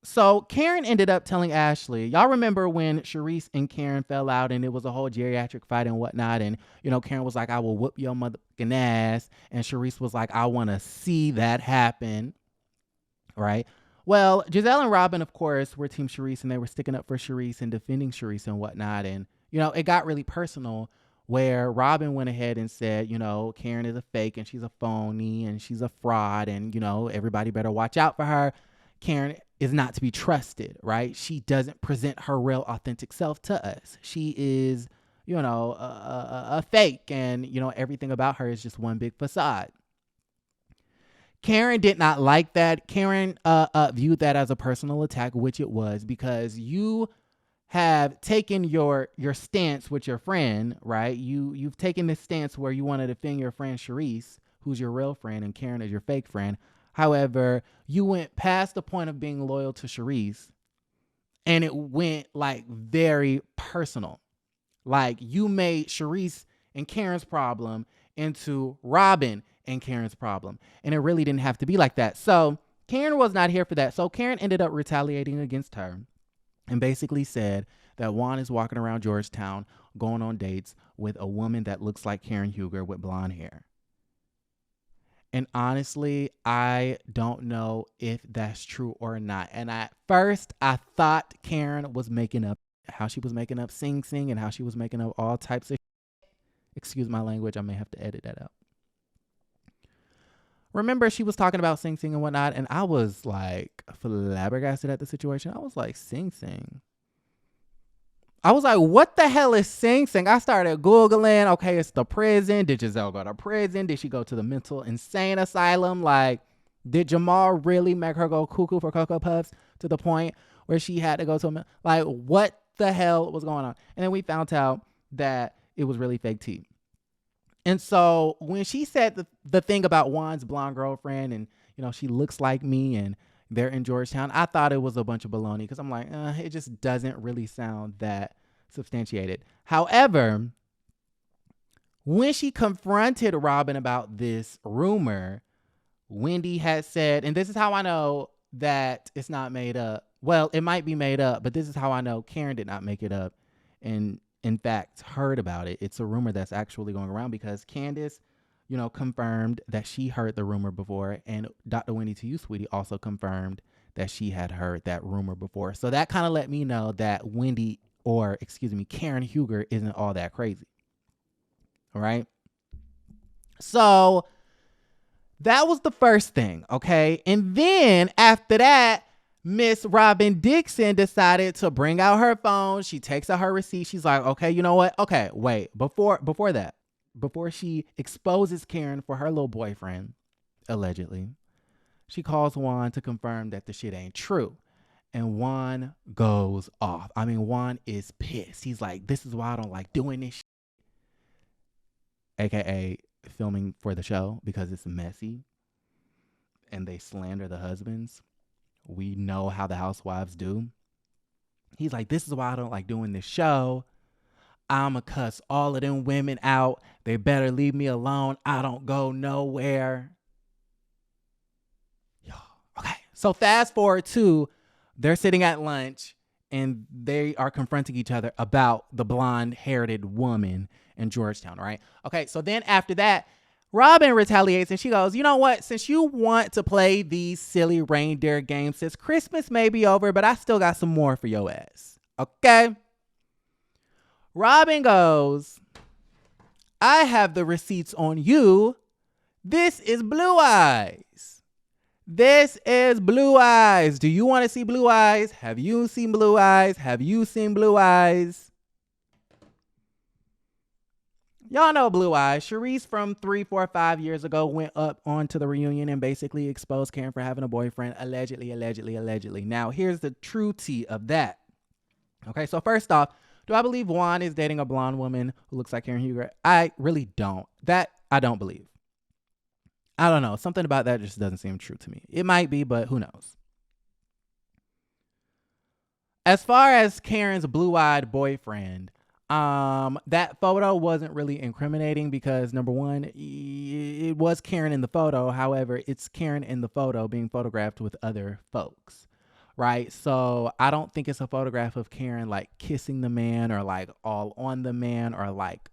So Karen ended up telling Ashley, y'all remember when Sharice and Karen fell out and it was a whole geriatric fight and whatnot. And, Karen was like, I will whoop your motherfucking ass. And Sharice was like, I want to see that happen. Right. Well, Giselle and Robyn, of course, were Team Sharice and they were sticking up for Sharice and defending Sharice and whatnot. And, it got really personal where Robyn went ahead and said, Karen is a fake and she's a phony and she's a fraud and, everybody better watch out for her. Karen is not to be trusted, right? She doesn't present her real authentic self to us. She is, a fake and, everything about her is just one big facade. Karen did not like that. Karen viewed that as a personal attack, which it was, because you have taken your stance with your friend, right? You've taken this stance where you want to defend your friend Sharice, who's your real friend, and Karen is your fake friend. However, you went past the point of being loyal to Sharice, and it went like very personal. Like you made Sharice and Karen's problem into Robyn and Karen's problem. And it really didn't have to be like that. So Karen was not here for that. So Karen ended up retaliating against her and basically said that Juan is walking around Georgetown going on dates with a woman that looks like Karen Huger with blonde hair. And honestly, I don't know if that's true or not. And at first, I thought Karen was making up how she was making up Sing Sing and how she was making up all types of shit. Excuse my language. I may have to edit that out. Remember, she was talking about Sing Sing and whatnot, and I was like flabbergasted at the situation. I was like, Sing Sing? I was like, what the hell is Sing Sing? I started Googling. Okay, it's the prison. Did Giselle go to prison? Did she go to the mental insane asylum? Like, did Jamal really make her go cuckoo for Cocoa Puffs to the point where she had to go to like, what the hell was going on? And then we found out that it was really fake tea. And so when she said the thing about Juan's blonde girlfriend and, she looks like me and they're in Georgetown, I thought it was a bunch of baloney because I'm like, it just doesn't really sound that substantiated. However, when she confronted Robyn about this rumor, Wendy had said, and this is how I know that it's not made up. Well, it might be made up, but this is how I know Karen did not make it up and in fact heard about it. It's a rumor that's actually going around because Candace, confirmed that she heard the rumor before, and Dr. Wendy to you, sweetie, also confirmed that she had heard that rumor before. So that kind of let me know that Karen Huger isn't all that crazy. All right. So that was the first thing. Okay. And then after that, Miss Robyn Dixon decided to bring out her phone. She takes out her receipt. She's like, okay, you know what? Okay, wait. Before that, before she exposes Karen for her little boyfriend, allegedly, she calls Juan to confirm that the shit ain't true. And Juan goes off. I mean, Juan is pissed. He's like, this is why I don't like doing this shit. AKA filming for the show because it's messy and they slander the husbands. We know how the housewives do. He's like, this is why I don't like doing this show. I'ma cuss all of them women out. They better leave me alone. I don't go nowhere. Yo, okay. So fast forward to they're sitting at lunch and they are confronting each other about the blonde-haired woman in Georgetown, right? Okay, so then after that, Robyn retaliates and she goes, you know what? Since you want to play these silly reindeer games, since Christmas may be over, but I still got some more for your ass. Okay? Robyn goes, I have the receipts on you. This is Blue Eyes. This is Blue Eyes. Do you want to see Blue Eyes? Have you seen Blue Eyes? Have you seen Blue Eyes? Y'all know Blue Eyes. Sharice from 3, 4, 5 years ago went up onto the reunion and basically exposed Karen for having a boyfriend. Allegedly. Now, here's the true tea of that. Okay, so first off, do I believe Juan is dating a blonde woman who looks like Karen Huger? I really don't. That I don't believe. I don't know. Something about that just doesn't seem true to me. It might be, but who knows? As far as Karen's blue-eyed boyfriend, that photo wasn't really incriminating because number one, it was Karen in the photo. However, it's Karen in the photo being photographed with other folks, right? So I don't think it's a photograph of Karen like kissing the man or like all on the man or like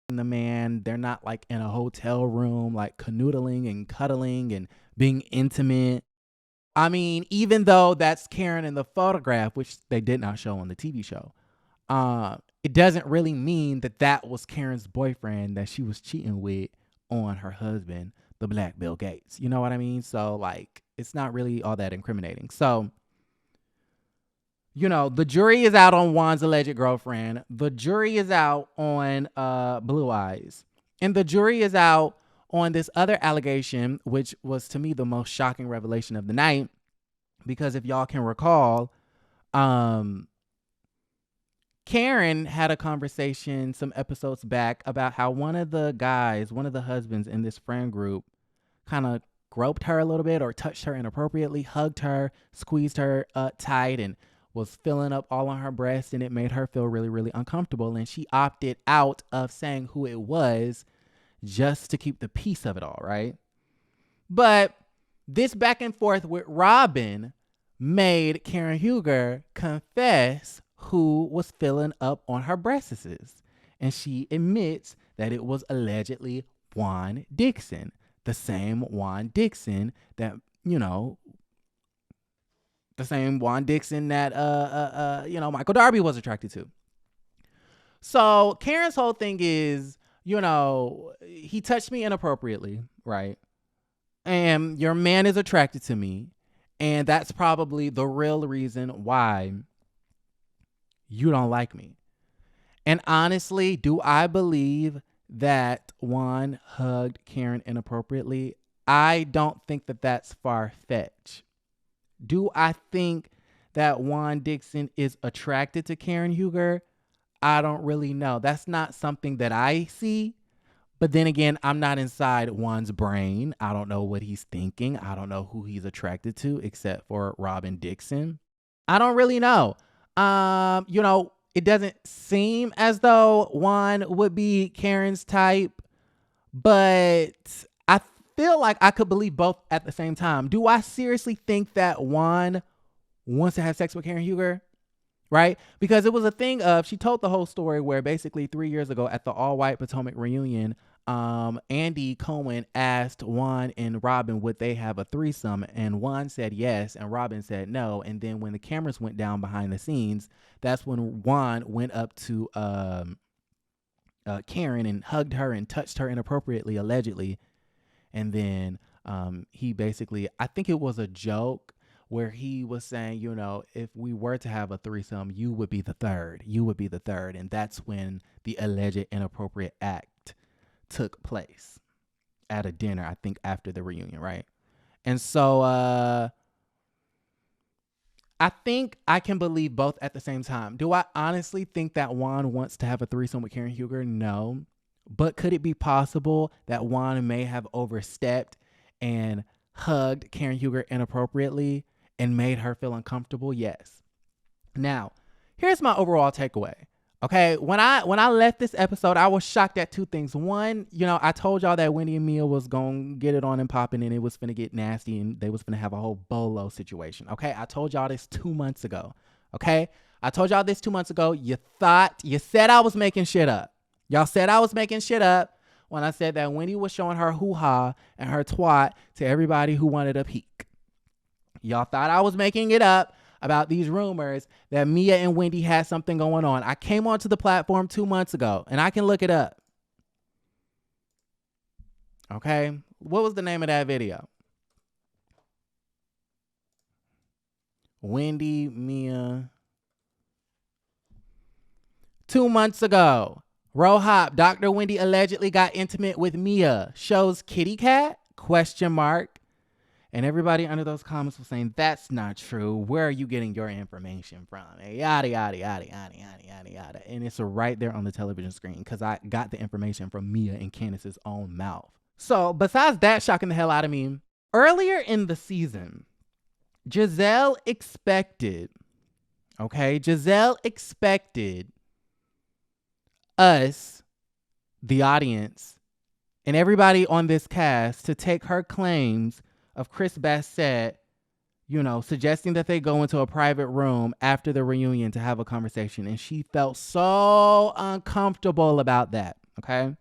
the man. They're not like in a hotel room like canoodling and cuddling and being intimate. I mean, even though that's Karen in the photograph, which they did not show on the TV show, it doesn't really mean that that was Karen's boyfriend that she was cheating with on her husband, the Black Bill Gates. You know what I mean? So like, it's not really all that incriminating. So, you know, the jury is out on Juan's alleged girlfriend. The jury is out on Blue Eyes. And the jury is out on this other allegation, which was to me the most shocking revelation of the night. Because if y'all can recall, Karen had a conversation some episodes back about how one of the husbands in this friend group kind of groped her a little bit or touched her inappropriately, hugged her, squeezed her tight, and was filling up all on her breast, and it made her feel really, really uncomfortable. And she opted out of saying who it was just to keep the peace of it all, right? But this back and forth with Robyn made Karen Huger confess who was filling up on her breasts. And she admits that it was allegedly Juan Dixon, the same Juan Dixon that, you know, the same Juan Dixon that, Michael Darby was attracted to. So Karen's whole thing is, you know, he touched me inappropriately, right? And your man is attracted to me. And that's probably the real reason why you don't like me. And honestly, do I believe that Juan hugged Karen inappropriately? I don't think that that's far-fetched. Do I think that Juan Dixon is attracted to Karen Huger? I don't really know. That's not something that I see. But then again, I'm not inside Juan's brain. I don't know what he's thinking. I don't know who he's attracted to except for Robyn Dixon. I don't really know. It doesn't seem as though Juan would be Karen's type, but I feel like I could believe both at the same time. Do I seriously think that Juan wants to have sex with Karen Huger? Right? Because it was a thing of, she told the whole story where basically 3 years ago at the all-white Potomac reunion, Andy Cohen asked Juan and Robyn would they have a threesome, and Juan said yes and Robyn said no. And then when the cameras went down behind the scenes, that's when Juan went up to Karen and hugged her and touched her inappropriately, allegedly. And then he basically, I think it was a joke where he was saying, you know, if we were to have a threesome, you would be the third. You would be the third. And that's when the alleged inappropriate act took place at a dinner, I think after the reunion, right? And so I think I can believe both at the same time. Do I honestly think that Juan wants to have a threesome with Karen Huger? No. But could it be possible that Juan may have overstepped and hugged Karen Huger inappropriately and made her feel uncomfortable? Yes. Now, here's my overall takeaway. Okay, when I left this episode, I was shocked at two things. One, I told y'all that Wendy and Mia was gonna get it on and popping, and it was finna get nasty, and they was finna have a whole bolo situation. Okay, I told y'all this 2 months ago. Okay, I told y'all this 2 months ago. You said I was making shit up. Y'all said I was making shit up when I said that Wendy was showing her hoo-ha and her twat to everybody who wanted a peek. Y'all thought I was making it up about these rumors that Mia and Wendy had something going on. I came onto the platform 2 months ago, and I can look it up. Okay? What was the name of that video? Wendy, Mia. 2 months ago, RHOP, Dr. Wendy allegedly got intimate with Mia. Shows kitty cat? ? And everybody under those comments was saying, that's not true. Where are you getting your information from? Yada, yada, yada, yada, yada, yada, yada. And it's right there on the television screen because I got the information from Mia and Candace's own mouth. So besides that shocking the hell out of me, earlier in the season, Giselle expected us, the audience, and everybody on this cast to take her claims of Chris Bassett suggesting that they go into a private room after the reunion to have a conversation. And she felt so uncomfortable about that. Okay.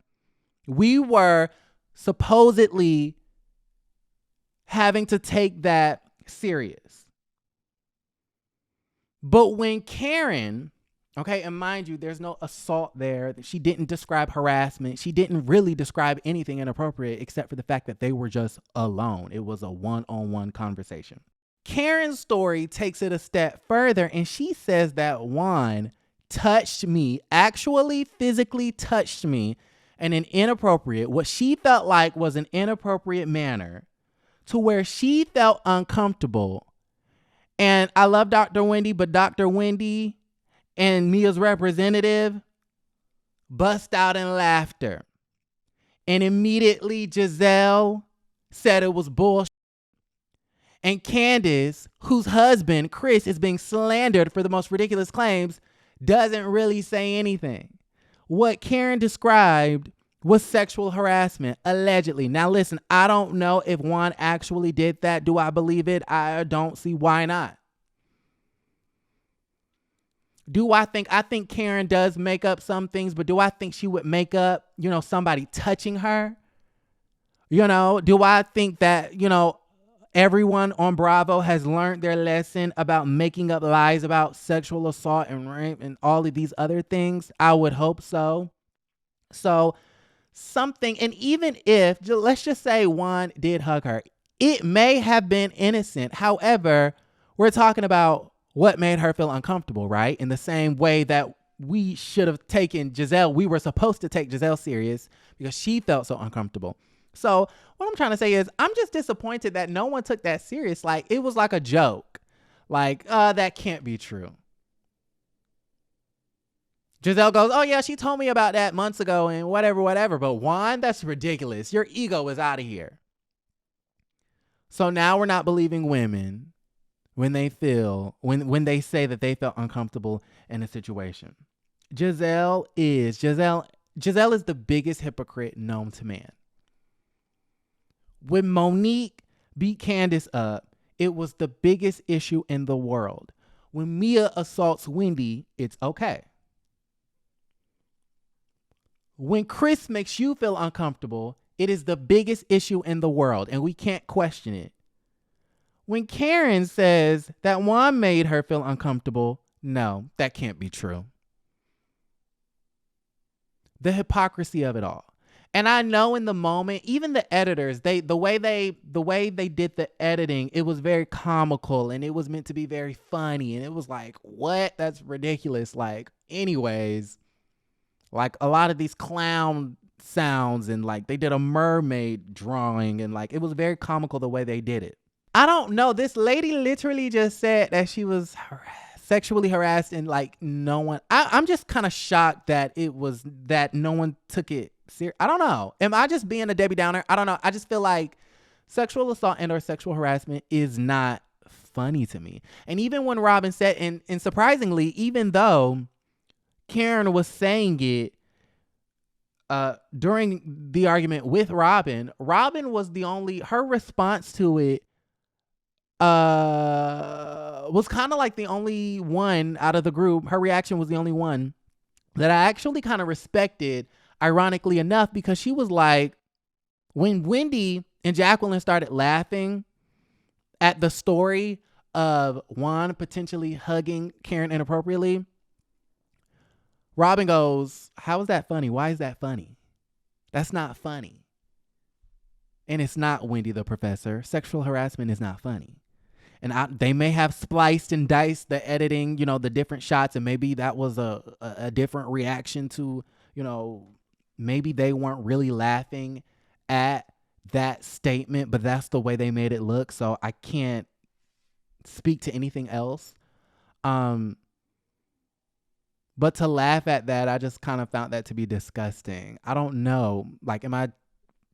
We were supposedly having to take that serious. But when Karen, okay, and mind you, there's no assault there. She didn't describe harassment. She didn't really describe anything inappropriate except for the fact that they were just alone. It was a one-on-one conversation. Karen's story takes it a step further, and she says that Juan touched me, actually physically touched me in an inappropriate, what she felt like was an inappropriate manner, to where she felt uncomfortable. And I love Dr. Wendy, but Dr. Wendy and Mia's representative bust out in laughter. And immediately Giselle said it was bullshit. And Candace, whose husband, Chris, is being slandered for the most ridiculous claims, doesn't really say anything. What Karen described was sexual harassment, allegedly. Now listen, I don't know if Juan actually did that. Do I believe it? I don't see why not. I think Karen does make up some things, but do I think she would make up, somebody touching her? Do I think that, everyone on Bravo has learned their lesson about making up lies about sexual assault and rape and all of these other things? I would hope so. So something, and even if, let's just say Juan did hug her, it may have been innocent. However, we're talking about what made her feel uncomfortable, right? In the same way that we should have taken Giselle, we were supposed to take Giselle serious because she felt so uncomfortable. So what I'm trying to say is I'm just disappointed that no one took that serious. Like, it was like a joke. Like, that can't be true. Giselle goes, oh yeah, she told me about that months ago and whatever. But Juan, that's ridiculous. Your ego is out of here. So now we're not believing women when they say that they felt uncomfortable in a situation. Giselle is the biggest hypocrite known to man. When Monique beat Candace up, it was the biggest issue in the world. When Mia assaults Wendy, it's okay. When Chris makes you feel uncomfortable, it is the biggest issue in the world, and we can't question it. When Karen says that Juan made her feel uncomfortable, no, that can't be true. The hypocrisy of it all. And I know in the moment, even the editors, the way they did the editing, it was very comical and it was meant to be very funny. And it was like, what? That's ridiculous. Like, anyways, like a lot of these clown sounds and like they did a mermaid drawing and like it was very comical the way they did it. I don't know. This lady literally just said that she was sexually harassed and like no one, I'm just kind of shocked that no one took it serious. I don't know. Am I just being a Debbie Downer? I don't know. I just feel like sexual assault and or sexual harassment is not funny to me. And even when Robyn said, and surprisingly, even though Karen was saying it during the argument with Robyn was her response to it was kind of like the only one out of the group. Her reaction was the only one that I actually kind of respected, ironically enough, because she was like, when Wendy and Jacqueline started laughing at the story of Juan potentially hugging Karen inappropriately, Robyn goes, how is that funny? Why is that funny? That's not funny. And it's not, Wendy the professor. Sexual harassment is not funny. And they may have spliced and diced the editing, the different shots, and maybe that was a different reaction to, maybe they weren't really laughing at that statement, but that's the way they made it look. So I can't speak to anything else. But to laugh at that, I just kind of found that to be disgusting. I don't know. Like, am I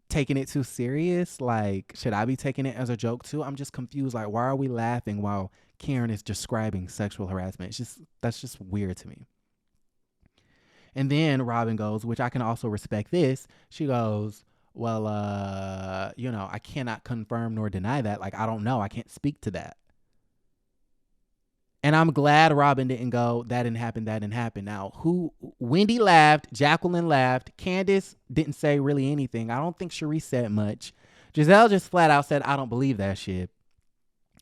taking it too serious? Like, should I be taking it as a joke too? I'm just confused. Like, why are we laughing while Karen is describing sexual harassment? That's just weird to me. And then Robyn goes, which I can also respect this. She goes, well, I cannot confirm nor deny that. Like, I don't know. I can't speak to that. And I'm glad Robyn didn't go, that didn't happen, that didn't happen. Now, Wendy laughed, Jacqueline laughed, Candace didn't say really anything. I don't think Sharice said much. Giselle just flat out said, I don't believe that shit,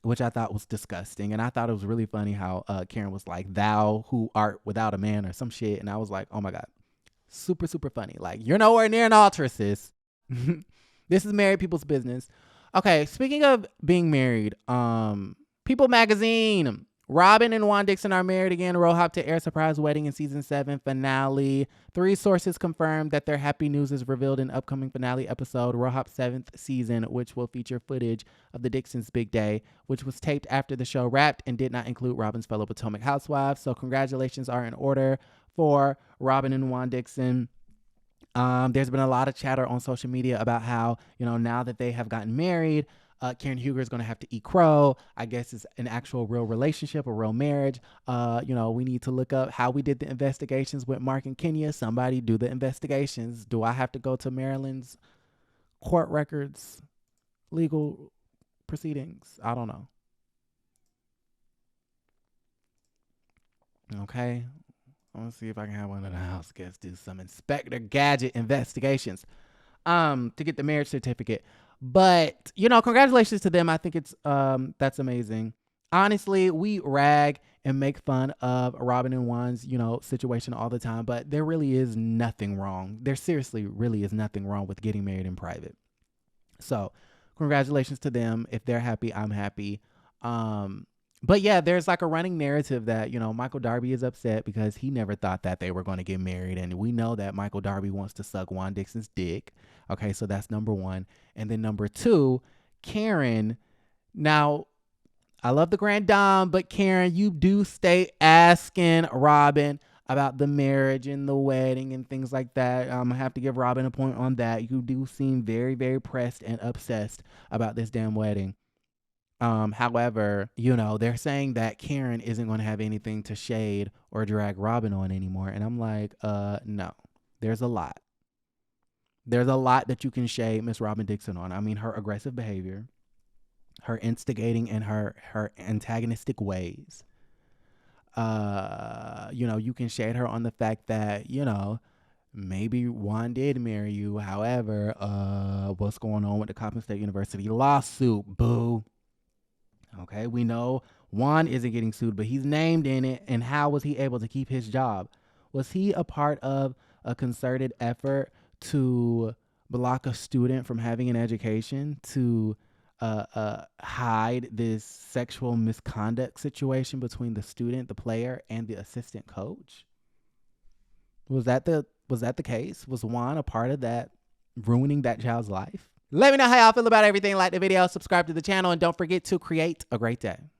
which I thought was disgusting. And I thought it was really funny how Karen was like, thou who art without a man or some shit. And I was like, oh my God, super, super funny. Like, you're nowhere near an altar, sis. This is married people's business. Okay, speaking of being married, People Magazine. Robyn and Juan Dixon are married again. RHOP to air surprise wedding in season 7 finale. 3 sources confirmed that their happy news is revealed in upcoming finale episode, RHOP's 7th season, which will feature footage of the Dixons' big day, which was taped after the show wrapped and did not include Robyn's fellow Potomac housewives. So congratulations are in order for Robyn and Juan Dixon. There's been a lot of chatter on social media about how, now that they have gotten married, Karen Huger is going to have to eat crow. I guess it's an actual real relationship, a real marriage. We need to look up how we did the investigations with Mark and Kenya. Somebody do the investigations. Do I have to go to Maryland's court records, legal proceedings? I don't know. Okay. I want to see if I can have one of the house guests do some Inspector Gadget investigations to get the marriage certificate. But, congratulations to them. I think it's that's amazing. Honestly, we rag and make fun of Robyn and Juan's, situation all the time, but there really is nothing wrong. There seriously really is nothing wrong with getting married in private. So congratulations to them. If they're happy, I'm happy. But yeah, there's like a running narrative that, Michael Darby is upset because he never thought that they were going to get married. And we know that Michael Darby wants to suck Juan Dixon's dick. Okay, so that's number 1. And then number 2, Karen. Now, I love the grand dame, but Karen, you do stay asking Robyn about the marriage and the wedding and things like that. I'm going to have to give Robyn a point on that. You do seem very, very pressed and obsessed about this damn wedding. However, they're saying that Karen isn't going to have anything to shade or drag Robyn on anymore. And I'm like, no, there's a lot. There's a lot that you can shade Miss Robyn Dixon on. I mean, her aggressive behavior, her instigating and her antagonistic ways. You can shade her on the fact that, maybe Juan did marry you. However, what's going on with the Coppin State University lawsuit? Boo. Okay, we know Juan isn't getting sued, but he's named in it. And how was he able to keep his job? Was he a part of a concerted effort to block a student from having an education, to hide this sexual misconduct situation between the student, the player, and the assistant coach? Was that the case? Was Juan a part of that, ruining that child's life? Let me know how y'all feel about everything. Like the video, subscribe to the channel, and don't forget to create a great day.